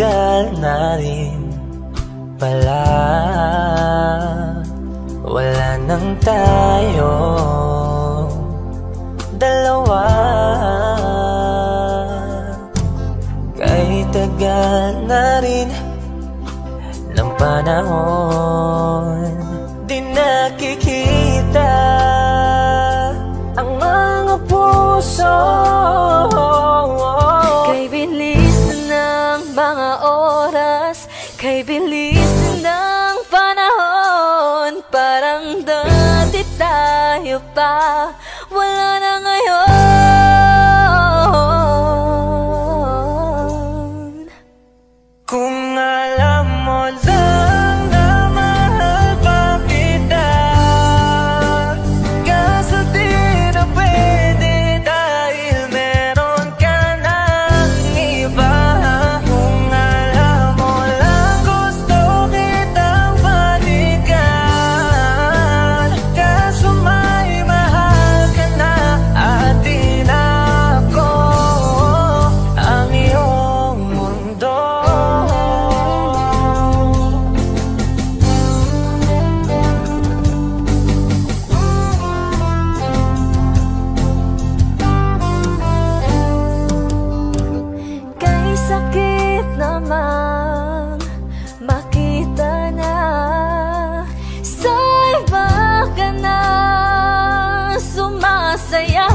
tagal na rin pala, wala nang tayo dalawa. Kahit tagal na rin ng panahon, di nakikita ang mga puso. Kay bilis ng mga oras, kay bilis ng panahon, parang dati tayo pa, wala na ngayon. Kung alam mo lang na mahal pa kita, kaso di na pwede dahil meron ka ng iba. Kung alam mo lang gusto kitang balikan, kaso may mahal ka na at di na ako ang iyong mundo. Kay sakit namang makita na sa iba ka na sumasaya.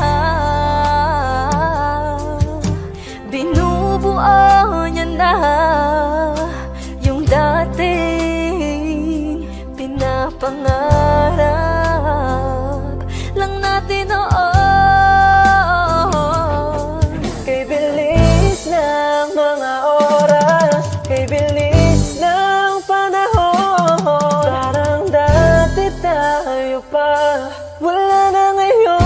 Binubuo niya na yung dating pinapangarap lang natin noon. Kay bilis ng mga oras, kay bilis ng panahon, parang dati tayo pa, wala na ngayon.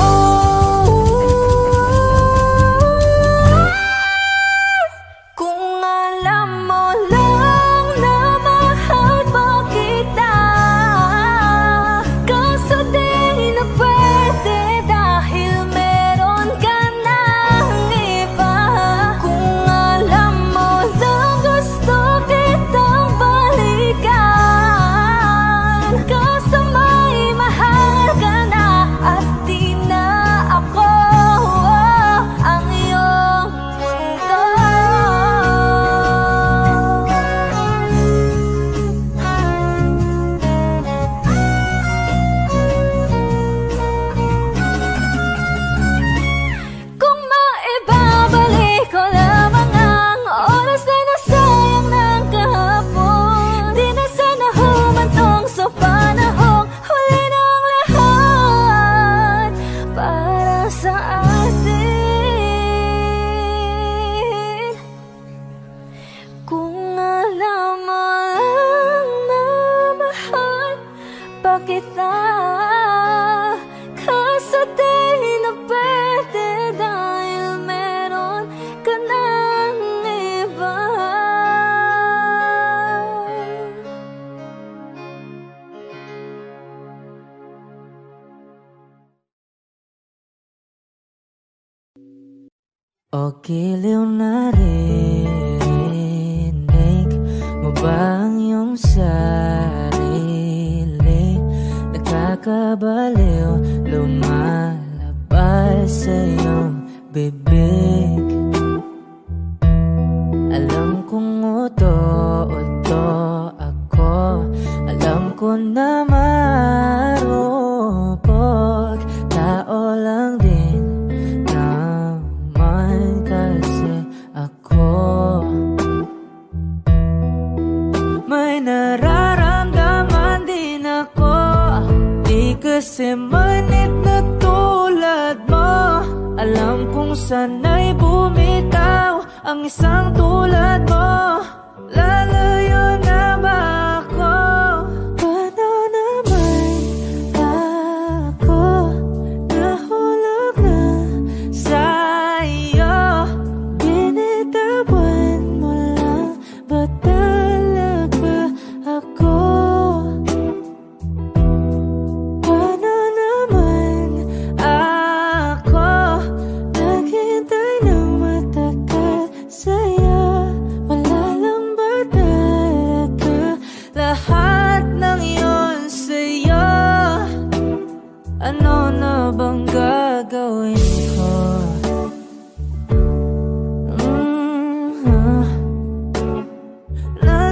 Kung alam mo lang na mahal pa kita, kaso di na pwede dahil meron ka ng iba. Kung alam mo lang gusto kitang balikan, kaso may mahal ka na at di na ako ang iyong mundo. Kung maibabalik ko lamang ang oras na nasayang ng kahapon, di na sana humantong sa panahong huli ng lahat para sa atin. Kung alam mo lang na mahal pa kita, kaso di na pwede dahil meron ka ng iba. O giliw na rinig mo ba ang iyong sarili? Nakakabaliw, lumalabas sa iyong bibig. Alam kong uto-uto ako, alam ko na marupok, tao lang din naman kasi ako. May nararamdaman din ako, di kasi manit na tulad mo. Alam kong sana'y bumitaw ang isang tulad mo. Lalayo na ba ako? Paano naman ako nahulog na sa'yo? Binitawan mo lang ba talaga ako? Paano naman ako naghintay ng matagal sa'yo? Wala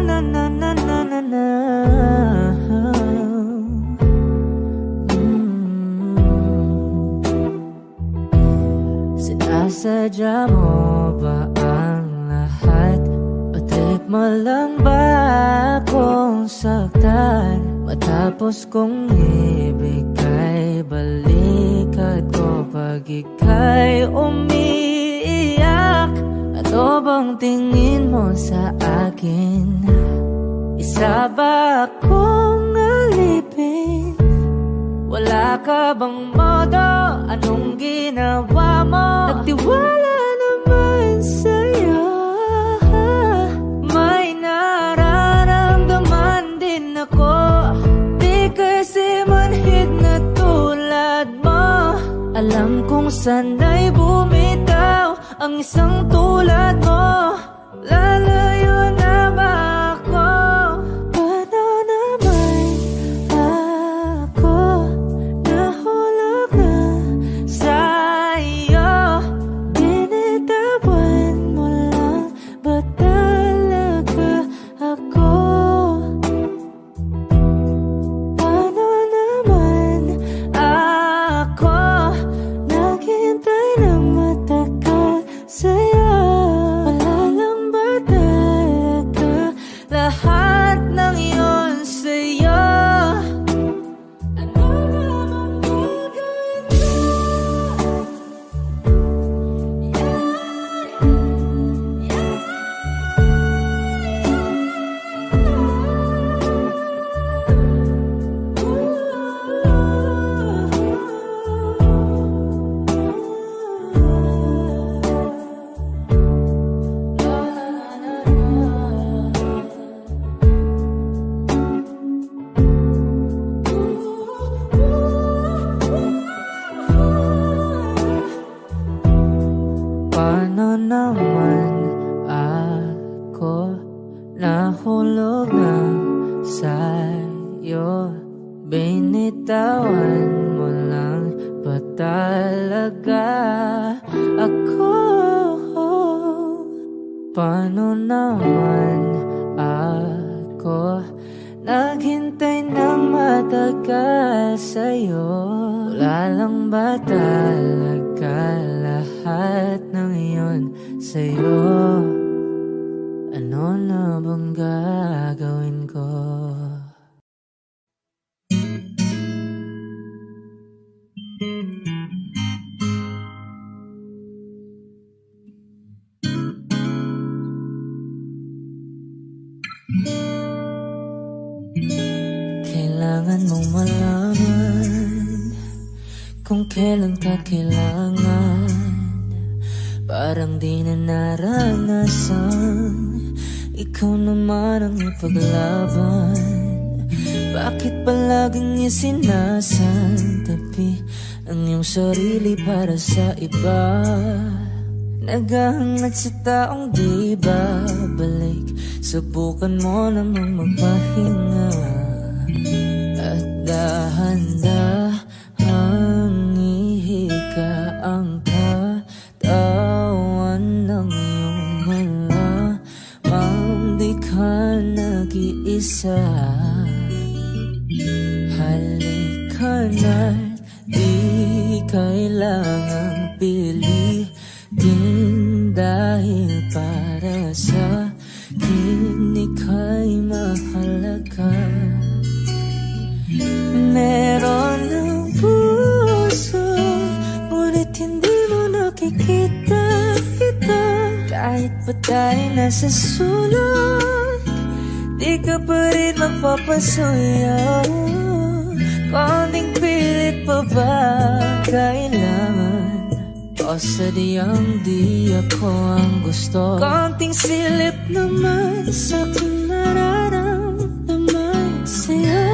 na na na na na na. Sinasadya mo ba ang lahat? O trip mo lang ba akong saktan? Matapos kong ibigay balikat ko pag ika'y umiiyak. Ano bang tingin mo sa akin? Isa ba akong alipin? Wala ka bang modo? Anong ginawa mo? Nagtiwala naman sa'yo. May nararamdaman din ako. Di kasi manhid na tulad mo. Alam kong sana'y bumitaw ang isang tulad mo. Lalayo na ba ako? Paano naman ako nahulog na sa'yo? Binitawan mo lang ba talaga ako? Paano naman ako naghintay ng matagal sa'yo? Wala lang ba talaga lahat ng iyon sa'yo? Ano naman gagawin mo? Paano naman ako nahulog na sa'yo? Binitawan mo lang ba talaga ako? Paano naman ako naghintay ng matagal sa'yo? Wala lang ba talaga lahat ng iyon sa'yo? Ano na bang gagawin ko? Kailangan mong malaman kung kailan ka kailangan. Parang di na naranasan, ikaw naman ang ipaglaban. Bakit palaging isinasantabi ang iyong sarili para sa iba? Naghahangat sa taong di babalik, subukan mo namang magpahinga. At dahan-dahang ihika ang katawan ng iyong malamang di ka nag-iisa. Halika na't di kailangang pilitin, dahil para sa akin ika'y mahalaga. Meron ng puso, ngunit hindi mo nakikita ito. Kahit pa tayo nasa sulok, di ka pa rin mapapasuyo. Konting pilit pa ba kailangan? O sadyang di ako ang gusto? Konting silip naman sa aking nararamdaman sa'yo.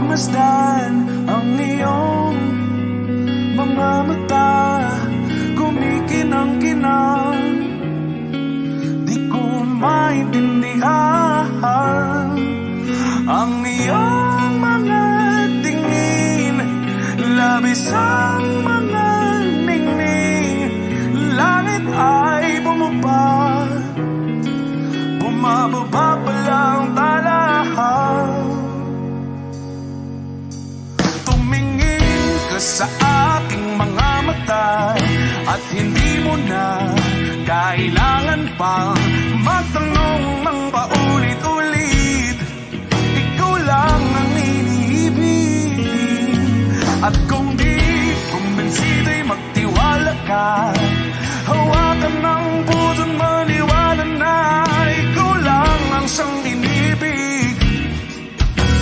Pagmamasdan ang iyong mga mata, kumikinang-kinang, di ko maintindihan ang iyong mga tingin, labis ang mga ningning. Langit ay bumaba, bumababa pa lang tala. Tumingin ka sa aking mga mata at hindi mo na kailangan pang magtanong ng paulit-ulit. Ikaw lang ang iniibig, at kung di kumbinsido'y magtiwala ka. Hawakan ng puso't maniwala na ikaw lang ang siyang inibig.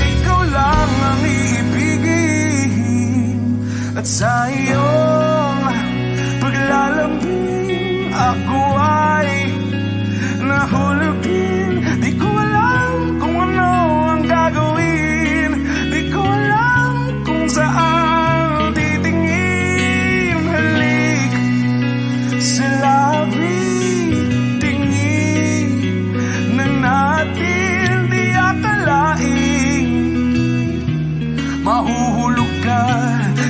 Ikaw lang ang iibigin, at sa iyong paglalambing ako ay nahulog din. Di ko alam kung ano ang gagawin, di ko alam kung saan titingin. Halik sa labi, tingin na natin di akalain mahuhulog ka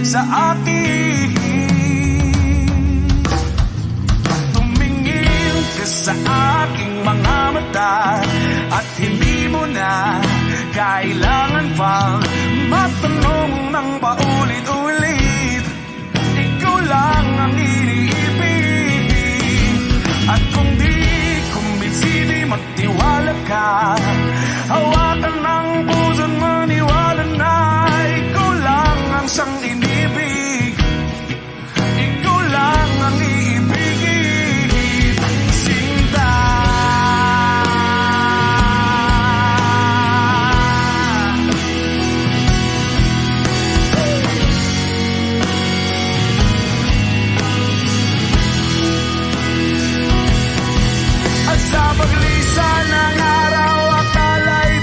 sa akin. Tumingin ka sa aking mga mata at hindi mo na kailangan pang matanong ng paulit-ulit. Ikaw lang ang iniibig, at kung di kumbinsido'y magtiwala ka. Hawakan ng puso't maniwala na ikaw lang ang siyang inibig. Ikaw lang ang iibigin, Sinta. At sa paglisan ng araw, akala'y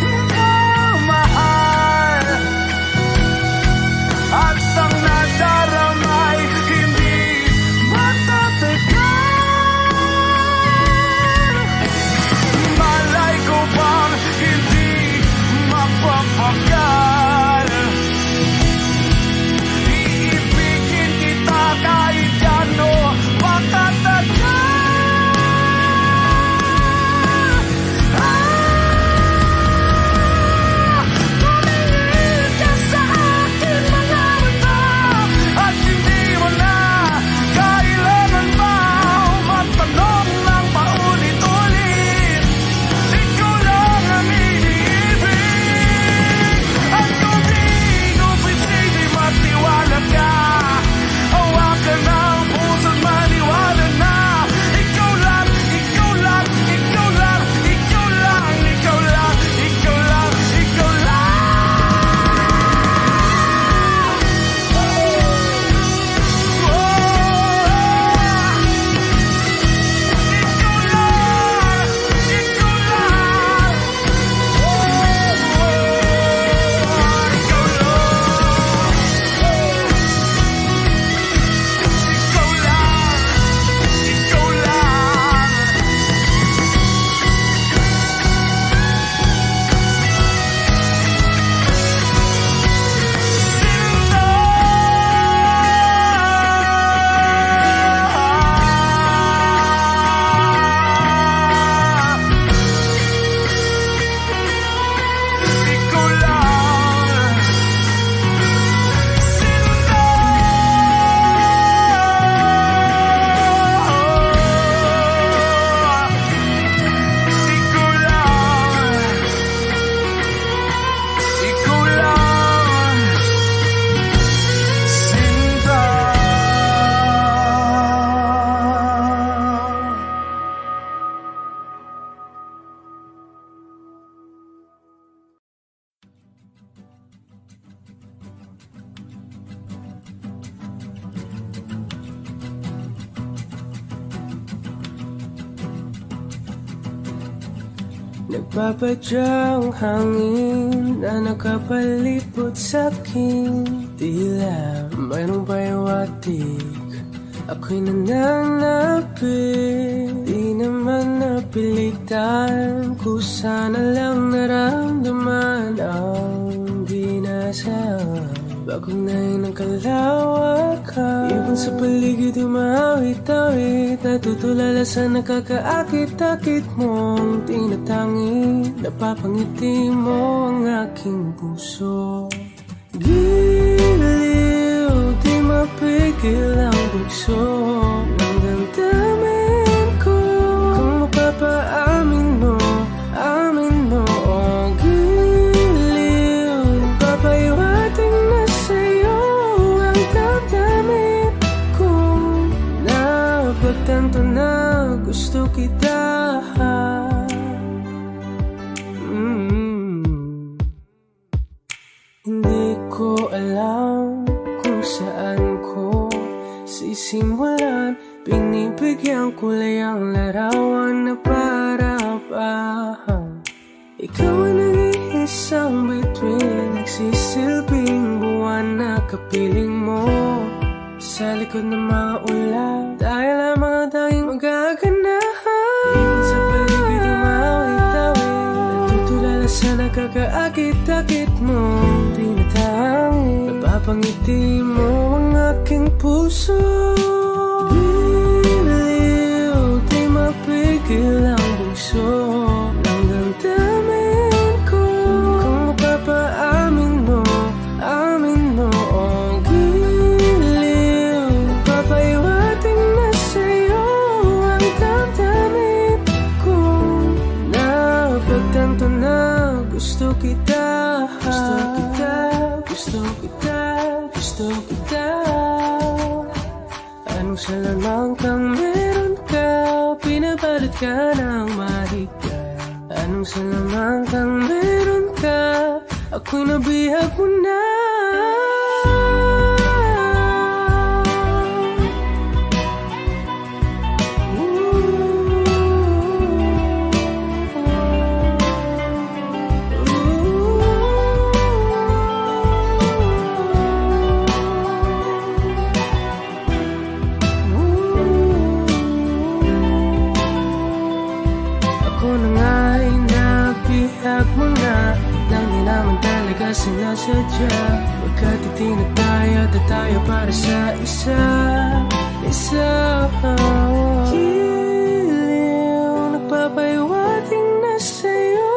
Nagpapadyang hangin na nakapalipot sa'kin. Tila mayroong pahiwatig, ako'y nananapit. Di naman napilitan, kusa na lang naramdaman ang ginasaan. Bagong nahin ng kalawakan, ibon sa paligid umawit-awit. Natutulala sa nakakaakit-akit mong tinatangi. Napapangiti mo ang aking puso. Giliw, di mapigil ang bugso ng damdamin ko. Kung mapapaamin mo, amin mo. Oh, giliw, papahiwating na sa'yo ang damdamin ko. Napagtanto na gusto kita. Hindi ko alam kung saan ko sisimulan. Pinibigyan ko lang ang larawan na para-parahan. Ikaw ang nag-iisang bituin, nagsisilbing buwan na kapiling mo. Sa likod ng mga ulan, tayo lamang ang tanging magaganahan. Ibon sa paligid umawit-awit, natutulala sa nakakaakit-akit mo. Napapangiti mo ang aking puso. Giliw, di mapigil ang bugso ng damdamin ko. Kung mapapaamin mo, amin mo. Oh, giliw, papahiwating na sa'yo ang damdamin ko. Napagtanto na gusto kita. Gusto kita, gusto kita, gusto kita. Anong salamang kang meron ka, pinabalot ka ng mahigpit. Anong salamang kang meron ka, ako'y nabihag mo na. Sinasadya, pagkat itinag tayo at tayo para sa isa. Giliw, nagpapahiwating na sa'yo.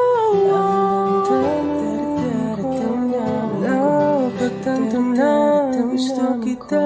Napagtanto na gusto kita.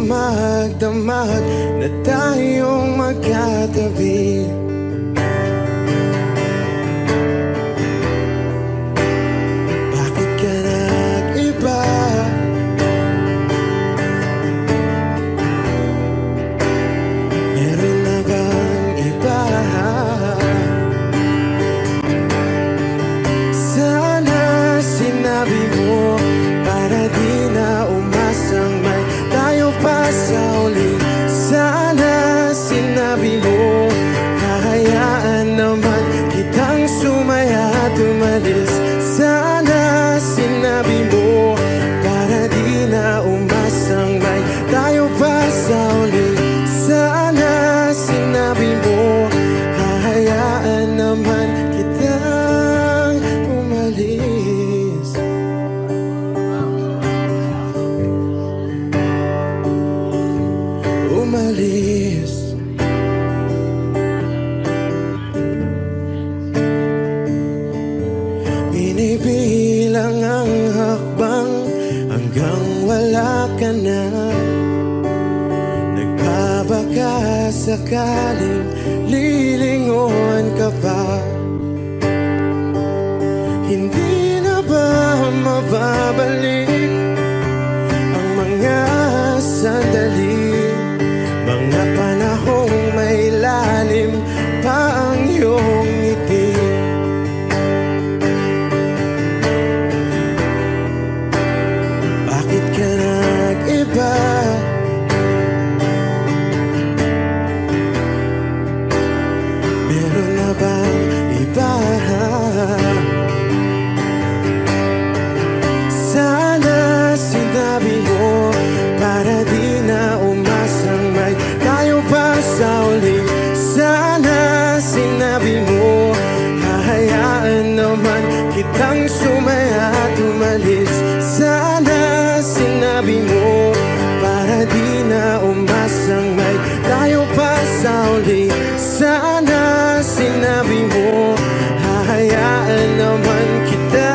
Magdamag na tayong magkatabi. Bakit ka nag-iba? Meron na bang iba? Sana sinabi mo para di na umasang may tayo pa sa uli. Sana sinabi mo, hahayaan naman kitang sumaya at umalis. Sana sinabi mo, para di na umasang may tayo pa sa uli. Sana sinabi mo, hahayaan naman kitang umalis. Umalis. Binibilang ang sakaling lilingon ka pa, hindi na ba mababalik ang mga sandali, mga panahong may lalim pa ang iyong ngiti? Bakit ka nag-iba? Meron na bang iba? Sana sinabi mo para di na umasang may tayo pa sa uli. Sana sinabi mo hahayaan naman kitang sumaya at umalis. Sana sinabi mo para di na umasang may tayo pa sa uli. Sana sinabi mo hahayaan naman kita.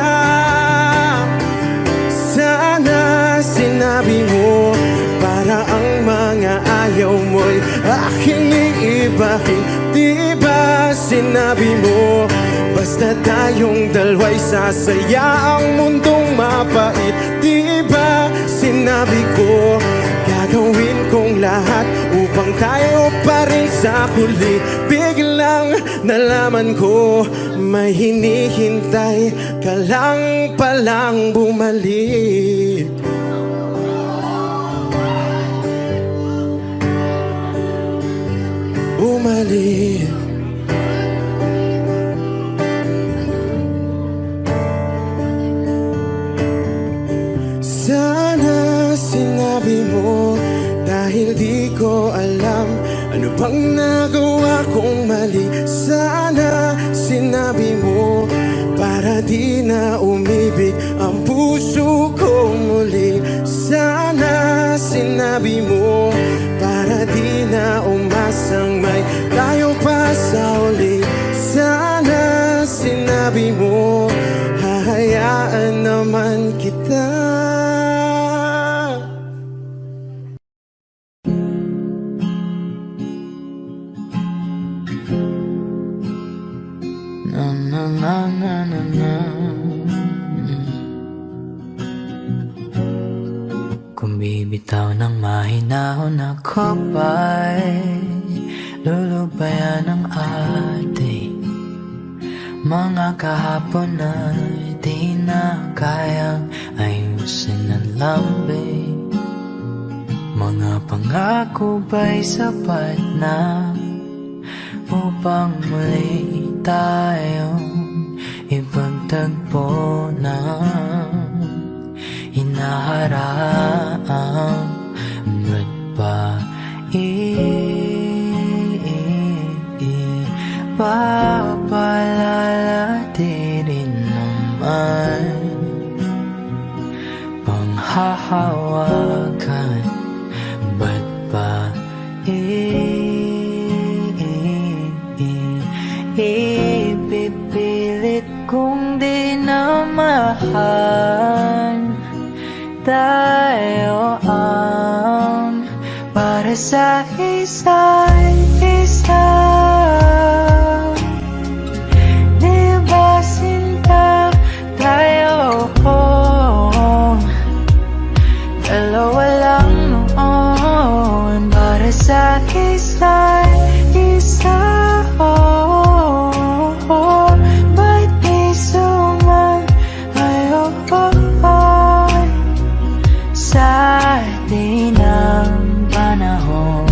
Sana sinabi mo para ang mga ayaw mo'y aking iibahin. Di ba sinabi mo basta tayong dalawa'y sasaya ang mundong mapait? Di ba sinabi ko gagawin kong lahat upang tayo pa rin sa huli? Biglang nalaman ko may hinihintay ka lang palang bumalik. Bumalik. Sana sinabi mo dahil di ko alam ano bang nagawa kong mali. Sana sinabi mo para di na umibig ang puso ko muli. Sana sinabi mo para di na umasang may tayo pa sa uli. Sana sinabi mo hahayaan naman kita. Kung bibitaw ng mahinahon ako ba'y lulubayan ng ating mga kahapon na di na kayang ayusin ng lambing. Mga pangako ba'y sapat na upang muli tayong ipagtagpo na hinaharap? Ba't ba ipapalalatirin naman panghahawakan? Ba't ba ipipilit kung di na mahal tayo ang para sa isa't isa? Di ba sinta tayo? Dalawa lang noon para sa isa't isa. Ba't di sumayo sa atin ang panahon?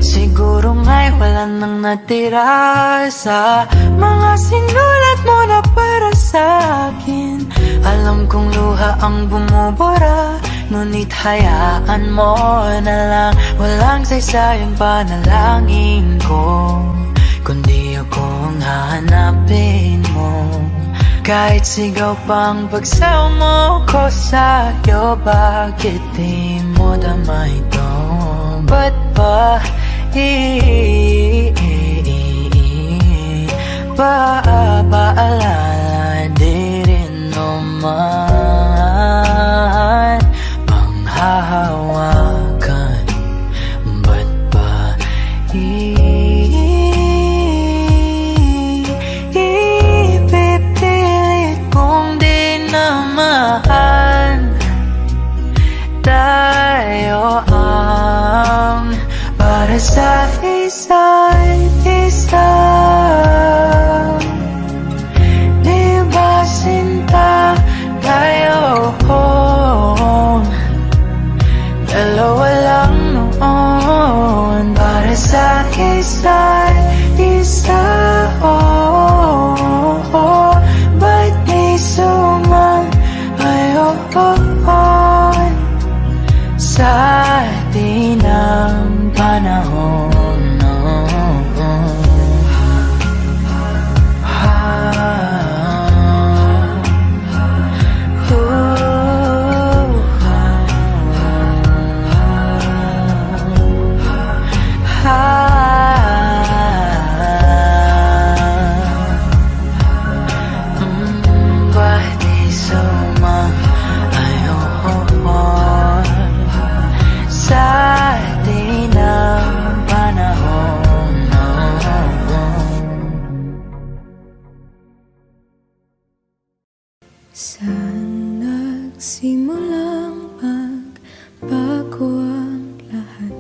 Siguro nga'y wala nang natira sa mga sinulat mo na para sa akin. Alam kong luha ang bumubura, ngunit hayaan mo na lang. Walang saysayang panalangin ko, kundi akong hahanapin mo. Kahit sigaw pang pagsaw mo ko sa'yo, bakit di mo dama ito? ba't ba paalala di rin naman panghahawakan? Ba't ba ipipilit kong di naman tayo ang para sa isa't isa? Di ba sinta tayo? Dalawa lang noon para sa isa't isa. Ba't di sumayon sa atin ang panahon? Saan nagsimulang magbago ang lahat?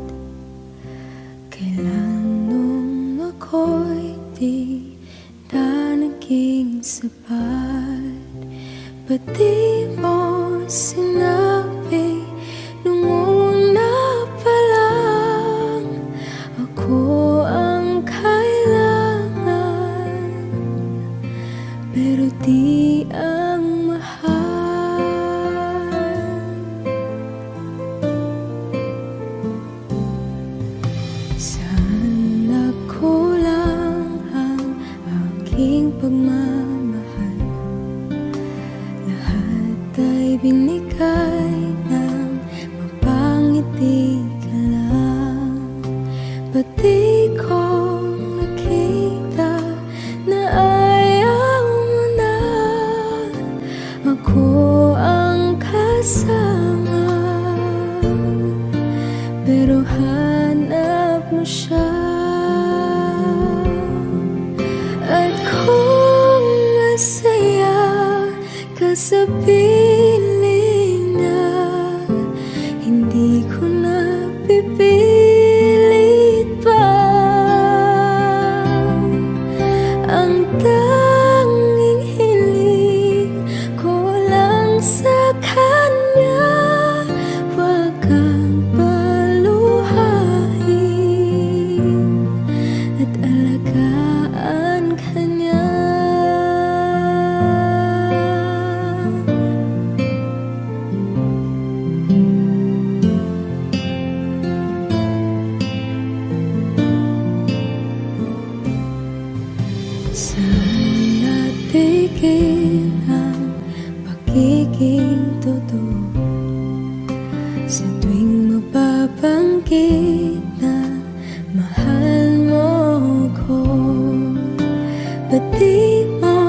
Kailan nung ako'y di na naging sapat? Ba't di mo sinabi nung una pa lang ako ang kailangan, pero di ang pagmamahal. Lahat ay binigay ng mapangiti ka lang. Ba't di ko nakita na ayaw mo na ako ang kasama, pero hanap mo siya. At kung masaya ka sa piling na, hindi ko na pipilit pa. Ang tanging hiling ko lang sa kanya, wag kang paluhain at alagaan kanya. Saan natigil ang pagiging totoo? Sa tuwing mapapanggit na mahal mo ko, ba't di mo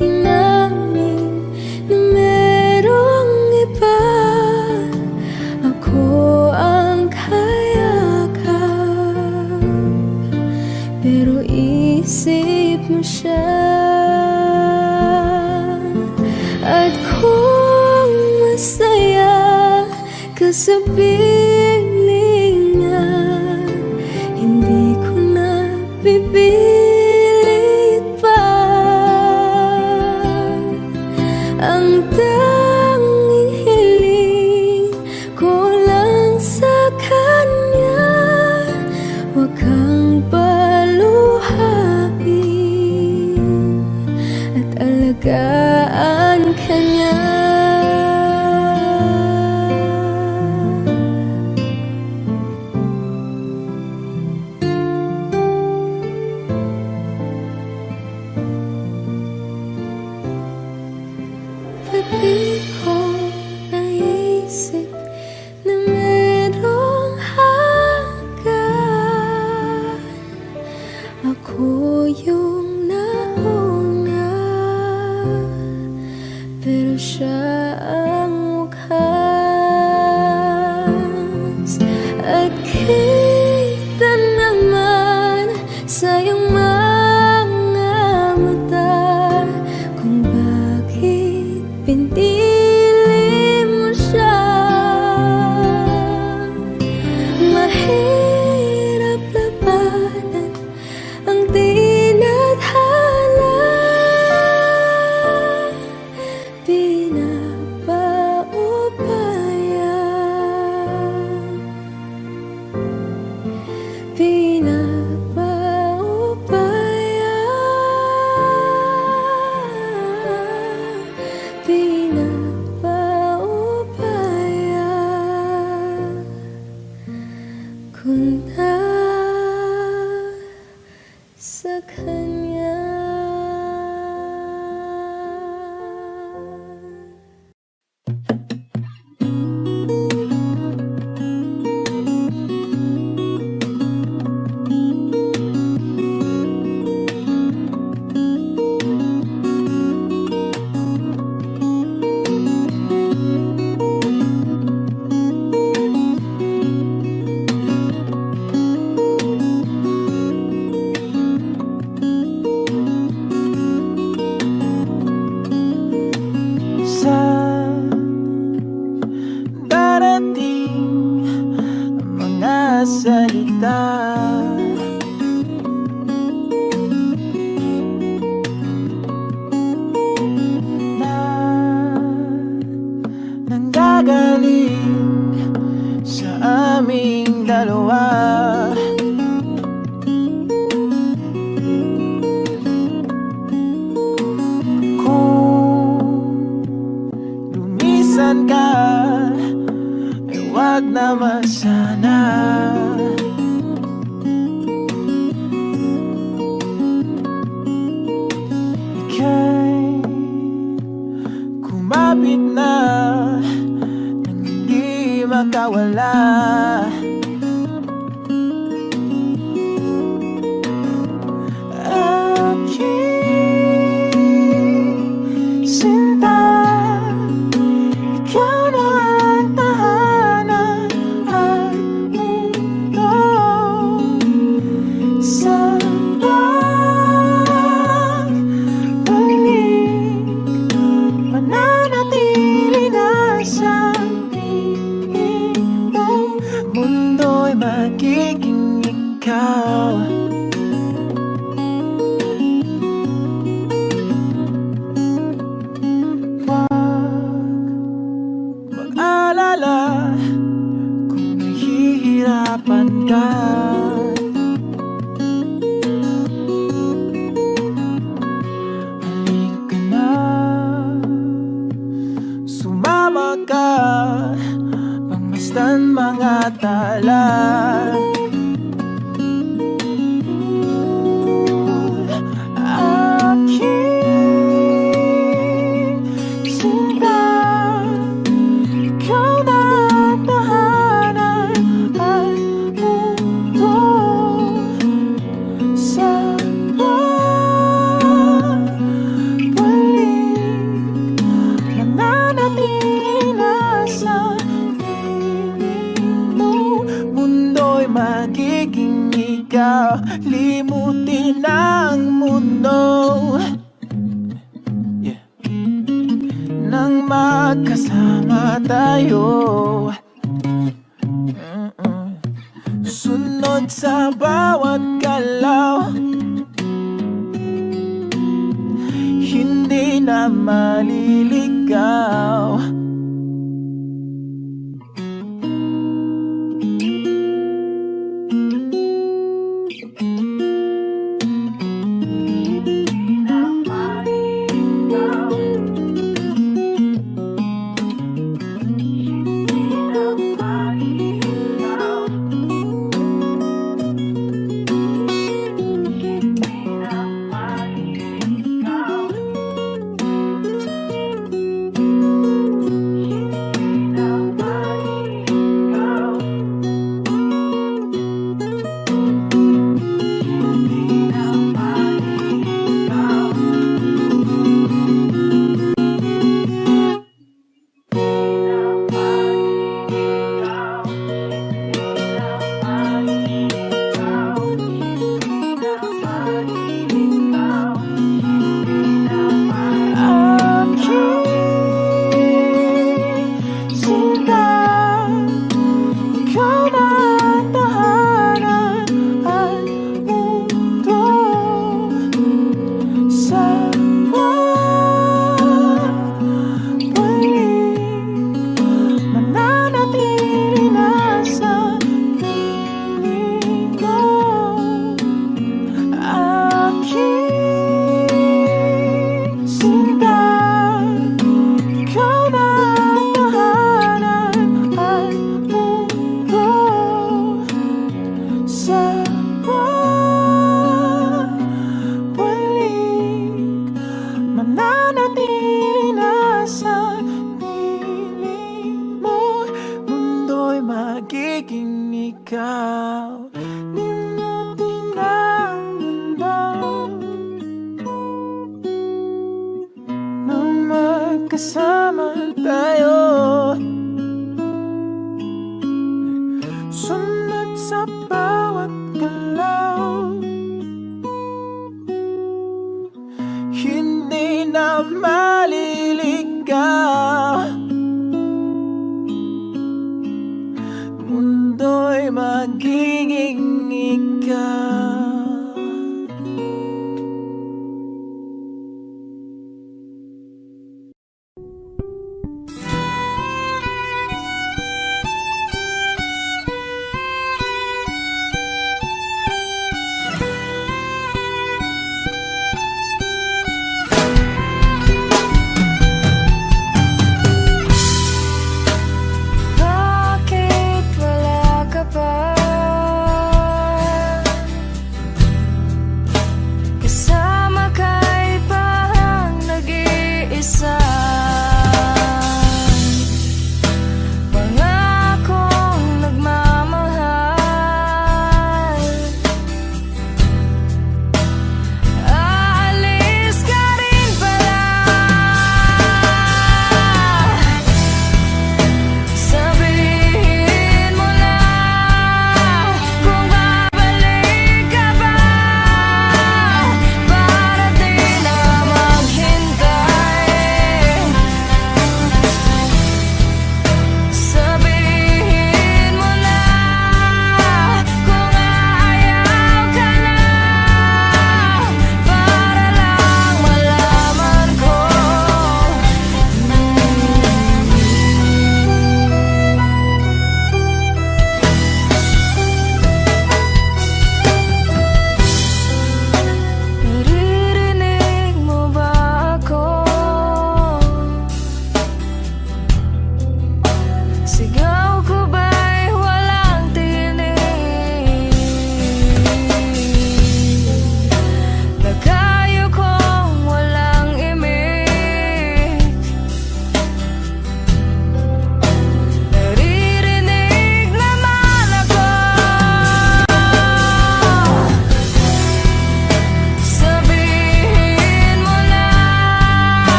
hinamin na merong iba? Ako ang kayakap, pero isip mo siya. At kung masaya ka sa piling niya, hindi ko na pipilit pa. Ang tanging hiling ko lang sa kanya, wag kang paluhain at alagaan kanya. At kita naman sa iyong mga mata kung bakit pinili mo siya. Mahirap labanan ang tinadhana, pinapaubaya, pinapaubaya, pinapaubaya kung sa kanya. Salita na nanggagaling sa aming dalawa. Kung lumisan ka, ay wag naman sana. Kumapit na nang hindi makawala. Aking sinta, ikaw na ang tahanan at mundo sa mananatili na sa piling mo. Mundo'y magiging ikaw. Huwag mag-alala kung nahihirapan ka. Sumama ka, pangmasdan mga tala. Aking sinta, ikaw na ang tahanan at mundo sa mananatili na sa piling mo. Mundo'y magiging ikaw. Limutin ang mundo, yeah, nang magkasama tayo. Sunod sa bawat galaw, hindi na maliligaw. ikaw. Di mo tinamdaman nung magkasama tayo. Sunod sa bawat galaw, hindi na maliligaw. Mundo'y magiging ikaw. Bakit wala ka pa?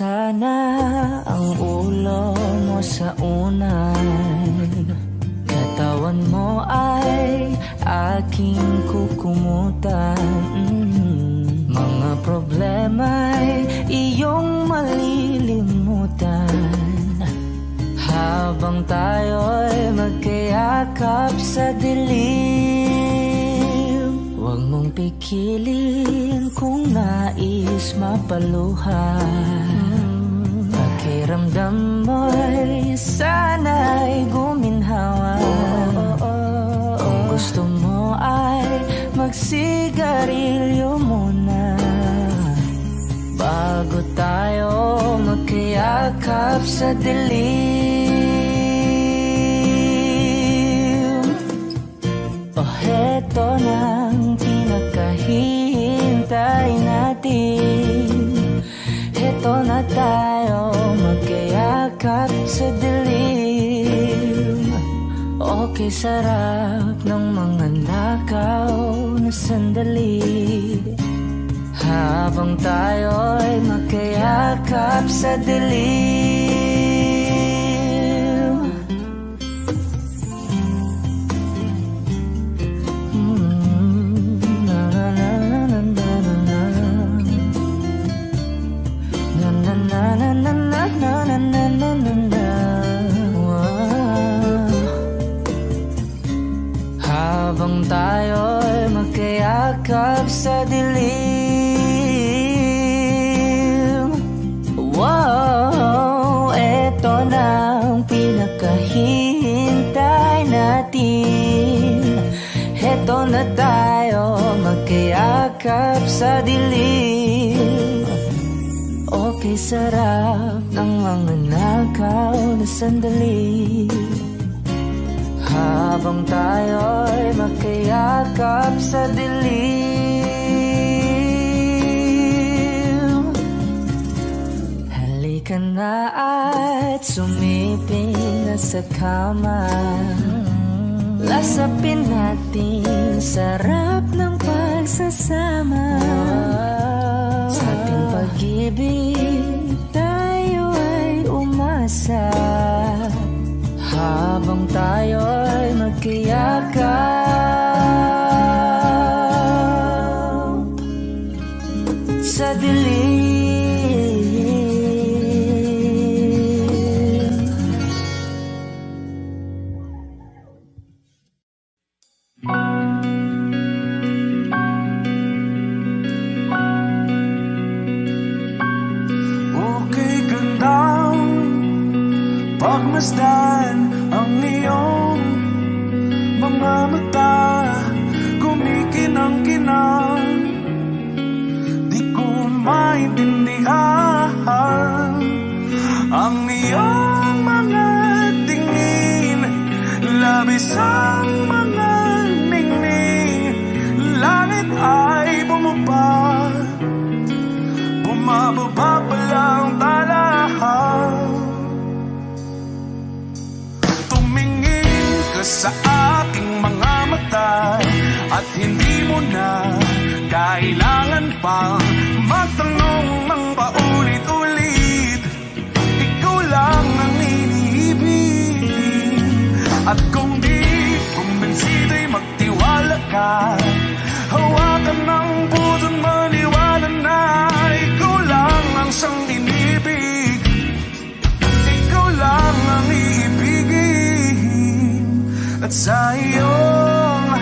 sana ang ulo mo sa unan, katawan mo ay aking kukumutan. Mga problema'y iyong malilimutan habang tayo'y magkayakap sa dilim. Huwag mong pikilin kung nais mapaluhan. Pakiramdam mo'y sana'y guminhawa. Kung gusto mo ay magsigarilyo muna bago tayo magkayakap sa dilim. O heto nang pinakahihintay natin, heto na tayo magkayakap sa dilim. Okay, sarap ng mga nakaw na sandali habang tayo'y magkayakap sa dilim. Na na na na na na na na na na na na na na na. Habang tayo'y magkayakap sa dilim. Wow, eto na ang pinakahihintay natin. Eto na tayo magkayakap sa dilim. Okay, sarap ng mga nakaw na sandali habang tayo'y magkayakap sa dilim. Halika na at sumiping na sa kama. Lasapin natin sarap ng pagsasama. Sa ating pag-ibig tayo ay umasa habang tayo'y magkayakap sa dilim. Okay, gandang pagmasdan ang iyong mga mata, kumikinang-kinang. Di ko maintindihan ang iyong mga tingin, labis ang mga ningning. Langit ay bumaba, bumababa pa lang talahan. Sa aking mga mata at hindi mo na kailangan pang magtanong ng paulit-ulit. Ikaw lang ang iniibig, at kung di kumbinsido'y magtiwala ka. Hawakan ng puso, maniwala na ikaw lang ang siyang inibig. Ikaw lang ang iibigin. At sa iyong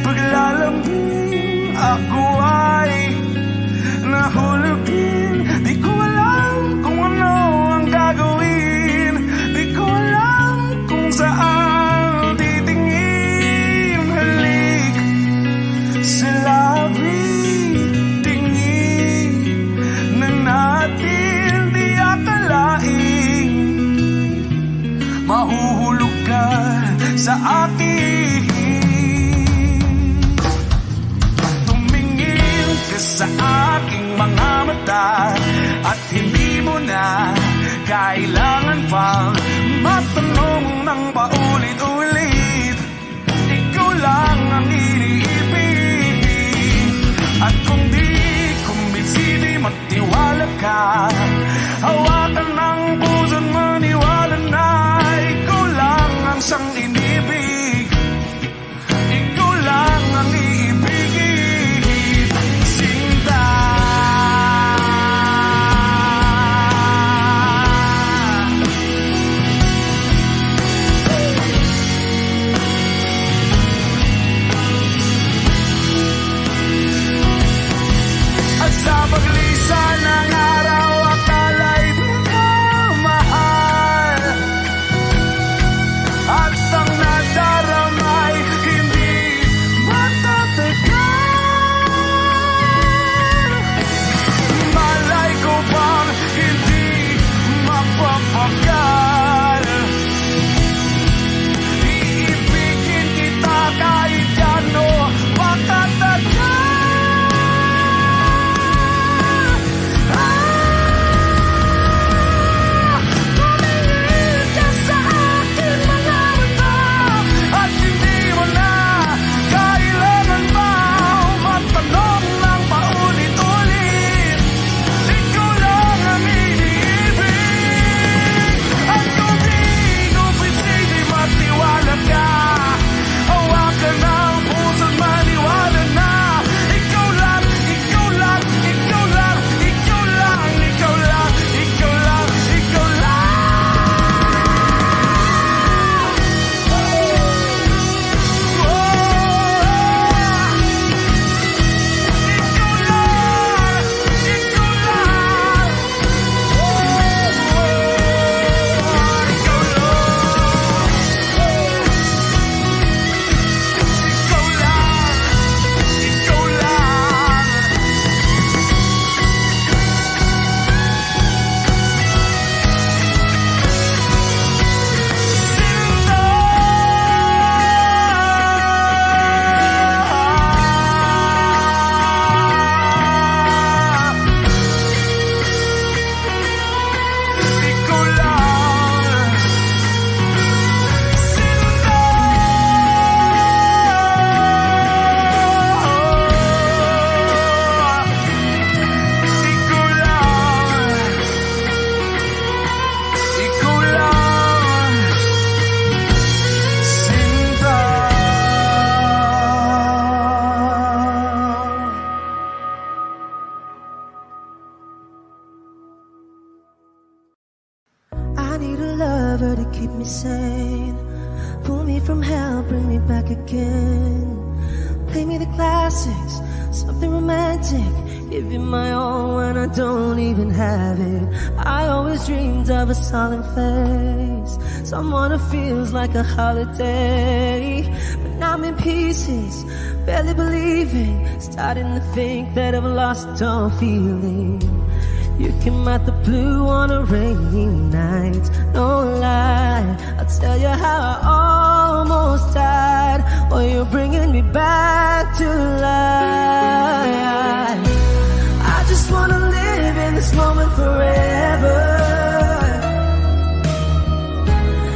paglalambing ako ay nahulog din. Di ko alam kung ano ang gagawin, di ko alam kung saan titingin. Halik sa labi, tingin na natin di akalain. Mahuhulog ka sa akin. Tumingin ka sa aking mga mata at hindi mo na kailangan pang matanong ng paulit-ulit. Ikaw lang ang iniibig, at kung di kumbinsido'y magtiwala ka. Hawakan ng puso't maniwala na ikaw lang ang siyang inibig. Ikaw lang ang iibigin, Sinta. At sa paglisan ng araw, akala'y di ka mahal. At ang nadaramay hindi matatagal. Malay ko bang hindi mapapagal. Iibigin kita kahit ano patatagal. Tumingin ka sa akin mga mata at hindi mo na kailangan pa matanong ng paulit-ulit. Ikaw lang ang iniibig. At kung di ko pisili matiwala ka, hawakan ang puso't maniwala na ikaw lang, ikaw lang, ikaw lang, ikaw lang, ikaw lang, ikaw lang, ikaw lang. I need a lover to keep me sane. Pull me from hell, bring me back again. Play me the classics, something romantic. Give you my all when I don't even have it. I always dreamed of a solemn face, someone who feels like a holiday. But now I'm in pieces, barely believing, starting to think that I've lost all feeling. You came out the blue on a rainy night, no lie, I'll tell you how I almost died. Oh, you're bringing me back to life. I just wanna live in this moment forever,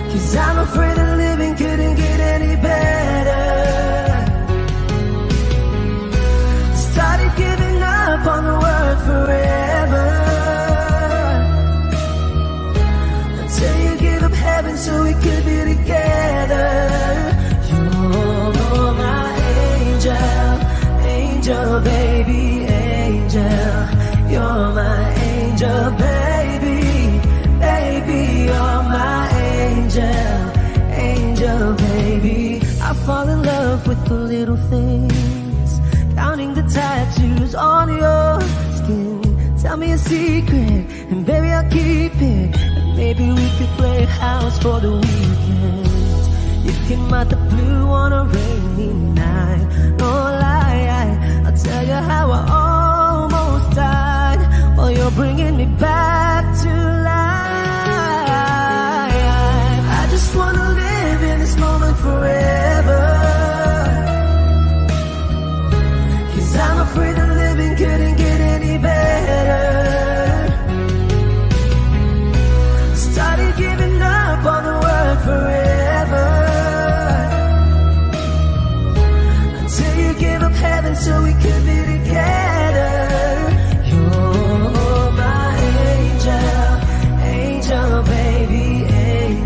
'cause I'm afraid that living couldn't get any better. Started giving up on the word forever, until you give up heaven so we could be together. You're my angel, angel baby, angel. You're my angel baby, baby. You're my angel, angel baby. I fall in love with the little things, counting the tattoos on your skin. Tell me a secret, and baby I'll keep it. And maybe we could play house for the weekend. You came out the blue on a rainy night, no lie, I'll tell you how I almost died. Oh, you're bringing me back to life. I just wanna live in this moment forever, 'cause I'm afraid that living couldn't get any better. Started giving up on the word forever, until you gave up heaven so we could be together. You're my angel.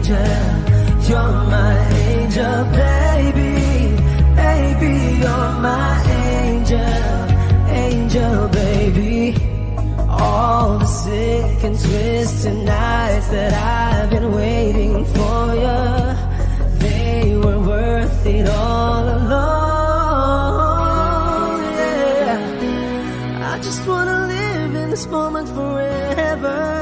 angel. You're my angel, baby. Baby, you're my angel. Angel, baby. All the sick and twisted nights that I've been waiting for you, they were worth it all along. Yeah, I just wanna live in this moment forever,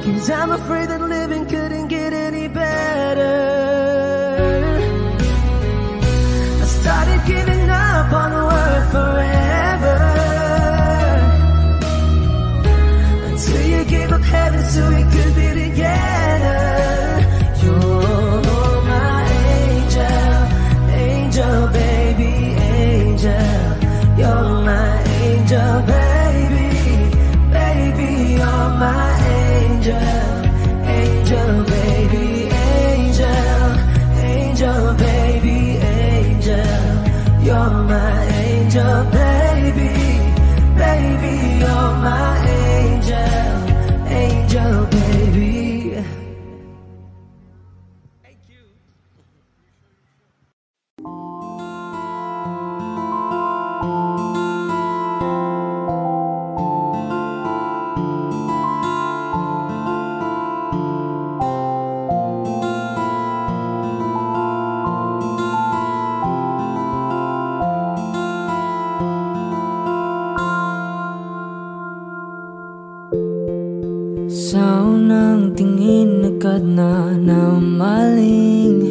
'cause I'm afraid that living couldn't get any better. I started giving up on the word forever, until you gave up heaven so we could be together. You're my angel, angel, baby, angel. You're my angel, baby, baby, you're my angel, angel, baby, angel, angel, baby, angel. You're my angel, baby, baby, you're my angel, angel, baby. Sa unang tingin agad na namaling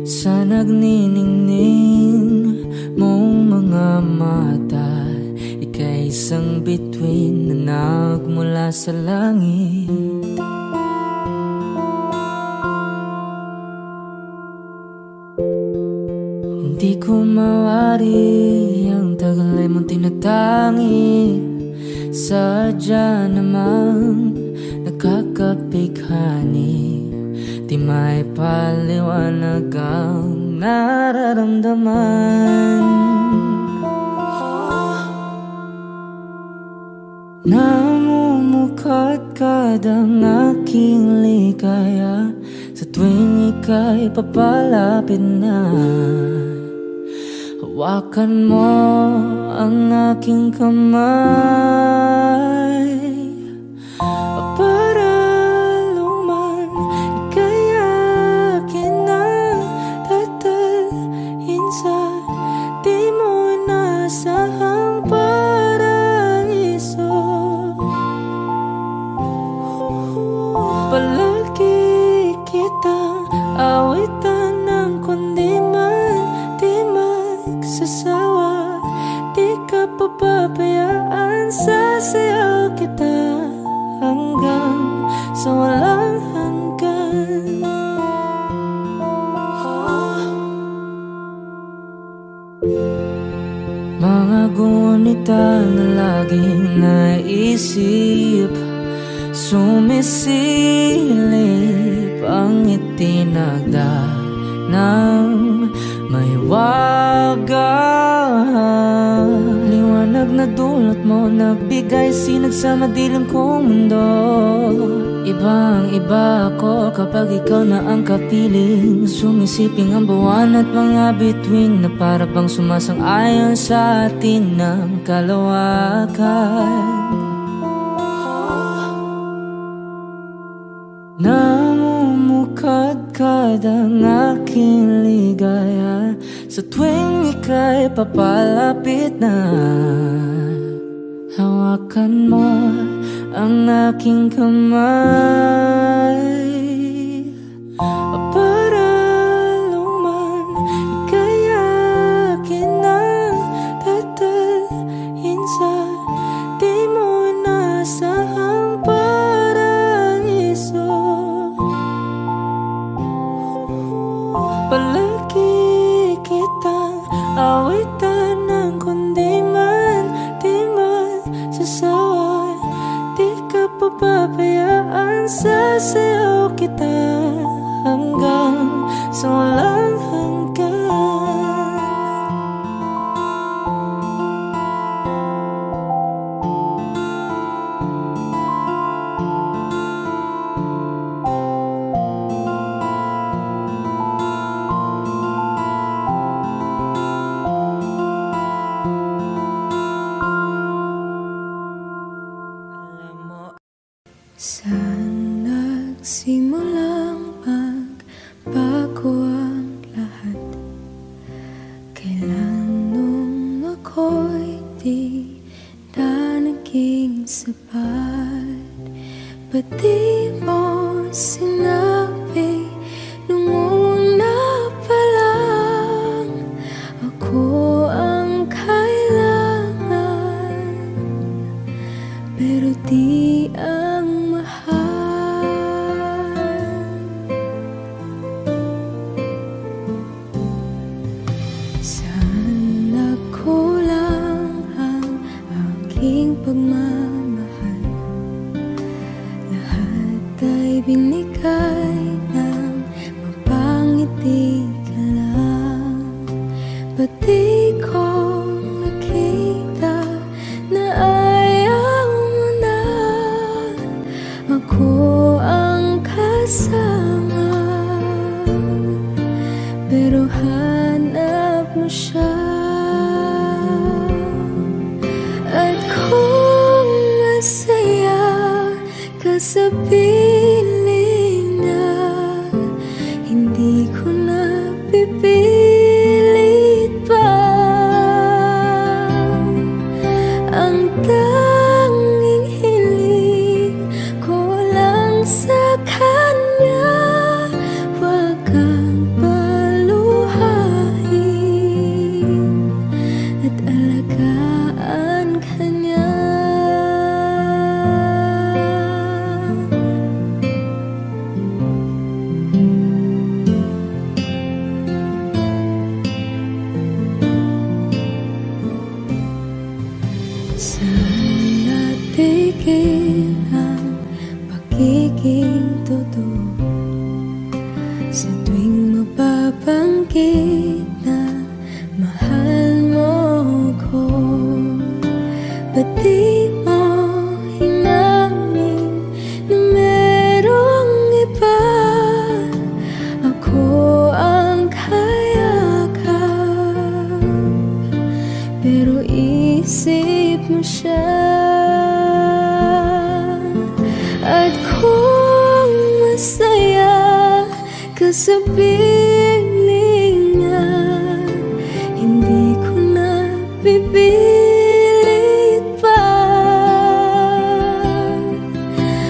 sa nagniningning mong mga mata. Ika'y isang bituin na nagmula sa langit. Hindi ko mawari ang tagal ay mong tinatangi. Sadya namang nakakapighani, di may paliwanag ang nararamdaman. Namumukadkad ang aking ligaya sa tuwing ika'y papalapit na. Hawakan mo ang aking kamay para luman ika'y akin na tatalhin sa di mo inasahang paraiso. Palagi kitang awitan ng kundi man di magsasawa. Di ka papabayaan, sasayaw kita hanggang sa walang hanggan. Mga gunita na laging naisip, sumisilip ang itinagda ng may wagang liwanag na dulot mo, nagbigay sinag sa madilim kong mundo. Ibang iba ako kapag ikaw na ang kapiling, sumisiping ang buwan at mga bituin na para bang sumasang-ayon sa atin ng kalawakan. Namumukadkad ang aking ligaya sa tuwing ika'y papalapit na. Hawakan mo ang aking kamay para luman ika'y akin na tatalhin sa di mo inasahang paraiso. Palagi kitang awitan ng kundi man di magsasawa. Di ka papabayaan, sasayaw kita hanggang sa walang hanggan. Saan nagsimulang magbago ang lahat? Kailan nung ako'y di na naging sapat? Ba't di mo sinabi nung una pa lang ako ang kailangan, pero di ang pagmamahal. Lahat ay binigay ng mapangiti ka lang. Ba't di ko nakita na ayaw mo na ako ang kasama, pero hanap mo siya. At kung masaya ka sa piling na hindi ko na pipilit pa, ang tanging hiling ko lang sa kanya, wag kang paluhain at alagaan kanya. Saan natigil ang pagiging totoo? Sa tuwing mababanggit na mahal mo ko, ba't di mo hinamin na merong iba? Ako ang kayakap, pero isip mo siya. At kung masaya ka sa piling niya, hindi ko na pipilit pa,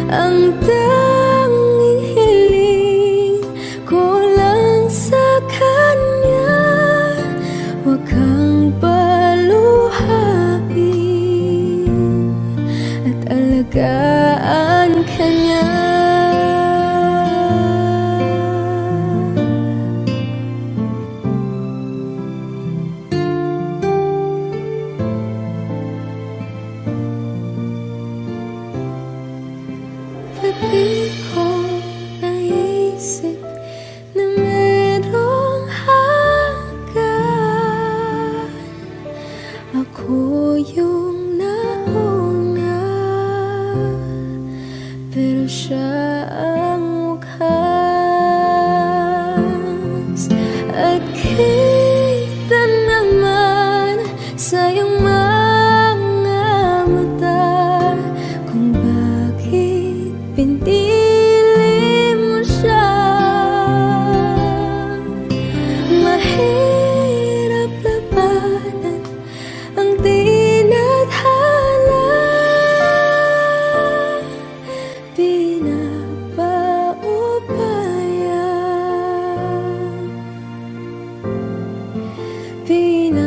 ang tanging hiling ko lang sa kanya, wag kang paluhain at alagaan kanya. Ba't di ko naisip na merong hanggan? Ako yung nauna, pero siya ang wakas. At kita naman sa iyong mga mata kung bakit pinili mo siya. Mahirap labanan ang tinadhana, pinapaubaya, pinapaubaya,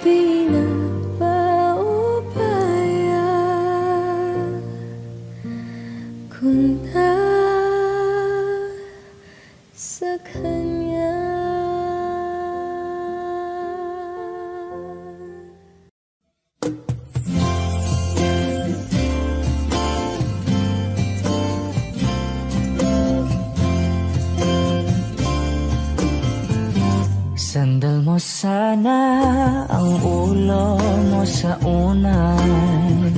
pinapaubaya kung nasa kanya. Sandal mo sana ang ulo mo sa unan,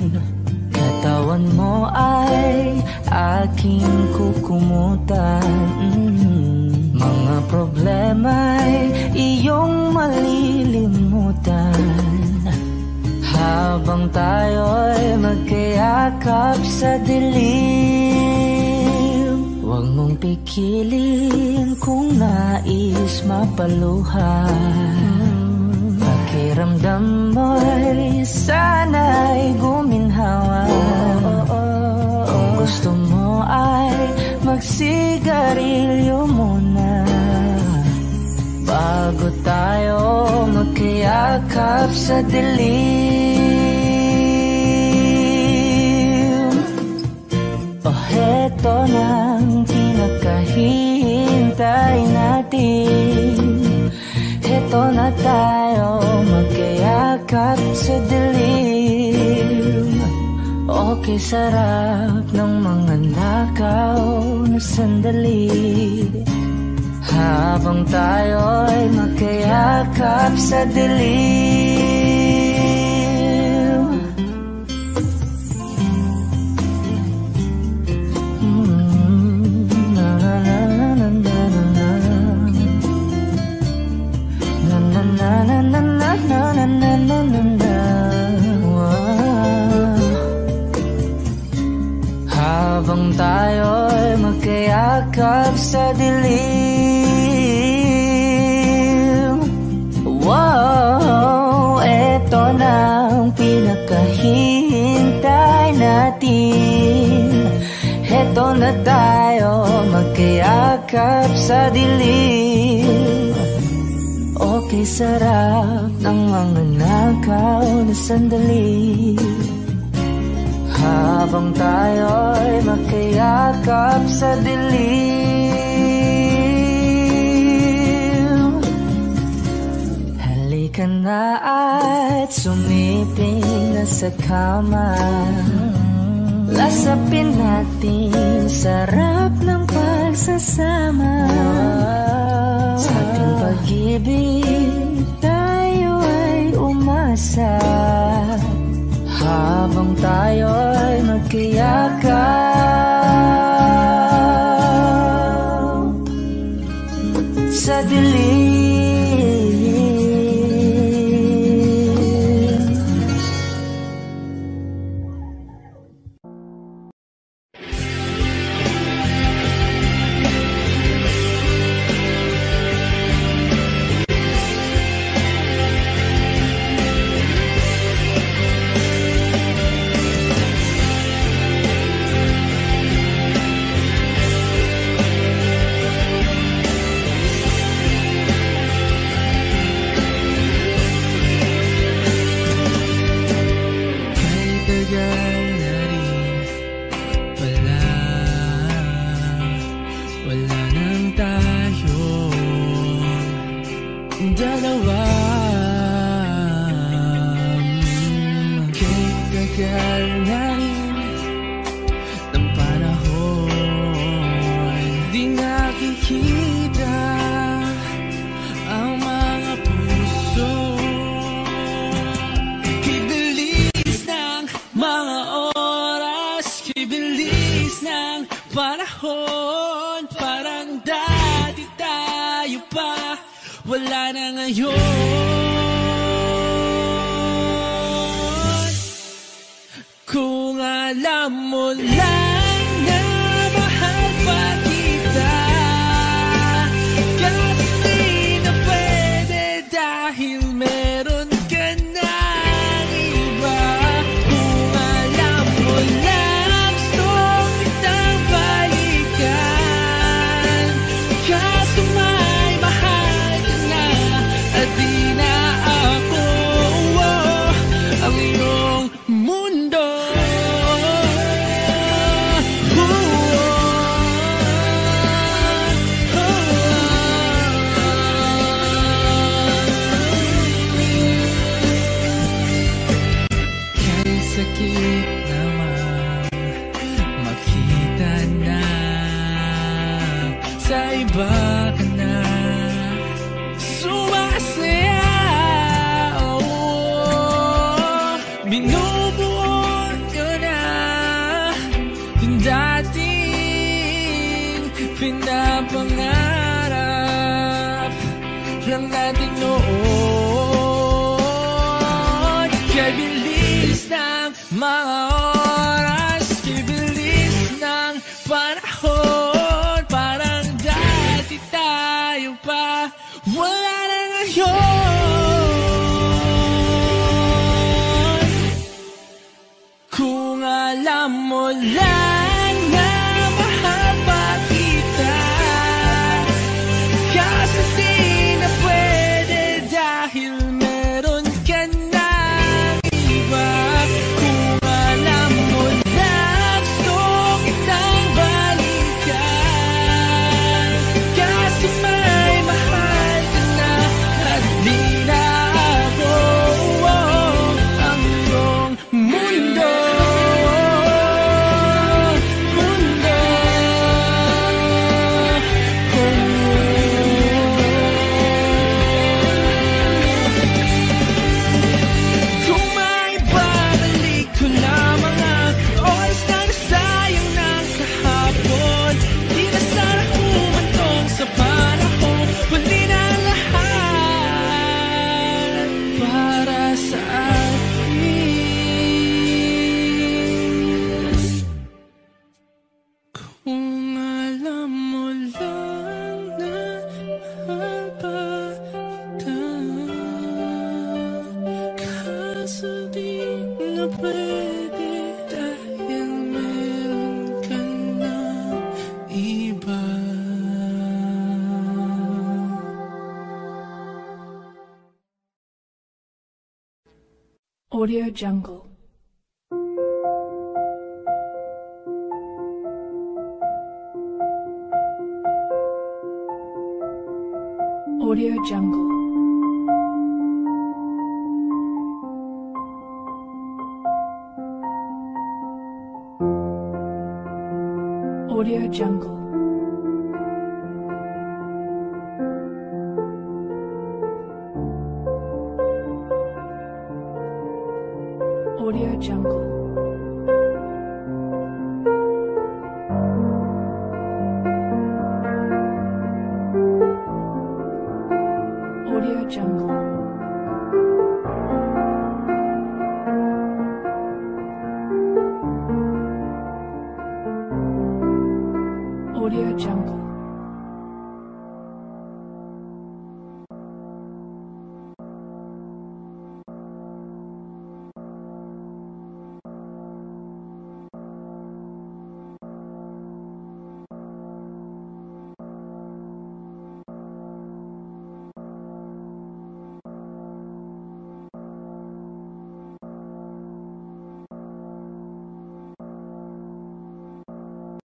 katawan mo ay aking kukumutan. Mga problema'y iyong malilimutan. kalimutan. Habang tayo'y magkayakap sa dilim, huwag mong pikilin kung nais mapaluhan. Pakiramdam mo'y sana'y guminhawa. Kung gusto mo ay magsigarilyo muna bago tayo magkayakap sa dilim. O heto nang pinakahihintay natin. Heto na tayo magkayakap sa dilim. Okay, sarap ng mga nakaw na sandali habang tayo'y magkayakap sa dilim. Na na na na na na na na na na na na na na na na. Habang tayo'y magkayakap sa dilim. Wow, eto na ang pinakahihintay natin. Eto na tayo magkayakap sa dilim. Okay, sarap ng mga nakaw na sandali habang tayo'y magkayakap sa dilim. Halika na at sumiping na sa kama. Lasapin natin sarap ng pagsasama. Sa ating pag-ibig tayo ay umasa habang tayo'y magkayakap sa dilim. Wala na ngayon. Kung alam mo lang na mahal pa kita, kahit di na pwede dahil meron ka ng iba. Kung alam mo lang gusto kitang balikan, kaso may mahal ka na at di na ako ang iyong mundo. Sakit naman makita na sa iba ka na sumasaya. Binubuo ko na yung dating pinapangarap lang natin noon. Mga oras, bibilis ng panahon. Parang dati tayo pa, wala na ngayon. Kung alam mo lang na mahal pa kita, kaso di na pwede dahil meron ka ng iba. Kung alam mo lang gusto kitang balikan, kasi may mahal ka na at di na ako ang iyong mundo. Kung may babalik ko lamang ang oras na nasayang ng kahapon, di na sana humantong sa panahon. Huli na lahat para sa atin. Kung alam mo lang na mahal pa kita, kaso di na pwede dahil meron ka na iba. Audio Jungle. Audio Jungle. Audio Jungle. Audio Jungle.